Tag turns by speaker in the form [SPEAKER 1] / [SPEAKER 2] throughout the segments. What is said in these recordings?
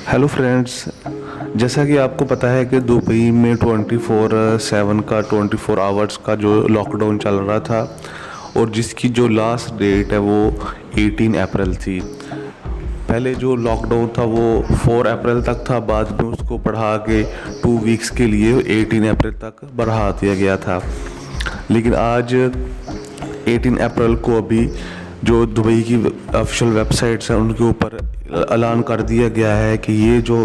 [SPEAKER 1] Hello friends, जैसा कि आपको पता है कि दुबई में 24/7 का 24 आवर्स का जो लॉकडाउन चल रहा था और जिसकी जो लास्ट डेट है वो 18 अप्रैल थी। पहले जो लॉकडाउन था वो 4 अप्रैल तक था, बाद में उसको बढ़ा के 2 वीक्स के लिए 18 अप्रैल तक बढ़ा दिया गया था। लेकिन आज 18 अप्रैल को अभी जो दुबई की ऑफिशियल वेबसाइट्स हैं उनके ऊपर ऐलान कर दिया गया है कि ये जो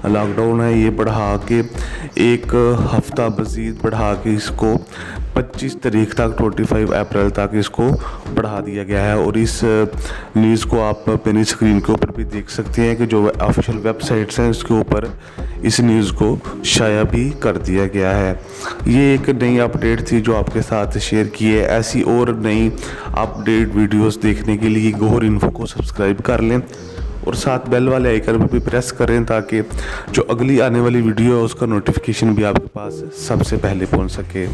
[SPEAKER 1] लॉकडाउन है ये बढ़ा के एक हफ्ता मज़ीद बढ़ा के इसको 25 तारीख तक 25 अप्रैल तक इसको बढ़ा दिया गया है। और इस न्यूज़ को आप अपनी स्क्रीन के ऊपर भी देख सकते हैं कि जो ऑफिशियल वेबसाइट्स हैं उसके ऊपर इस न्यूज़ को शाया भी कर दिया गया है। ये एक नई अपडेट थी जो आपके साथ शेयर की है। ऐसी और नई अपडेट वीडियोस देखने के लिए गौहर इन्फो को सब्सक्राइब कर लें और साथ बेल वाले आइकन पर भी प्रेस करें ताकि जो अगली आने वाली वीडियो है उसका नोटिफिकेशन भी आपके पास सबसे पहले पहुंच सके।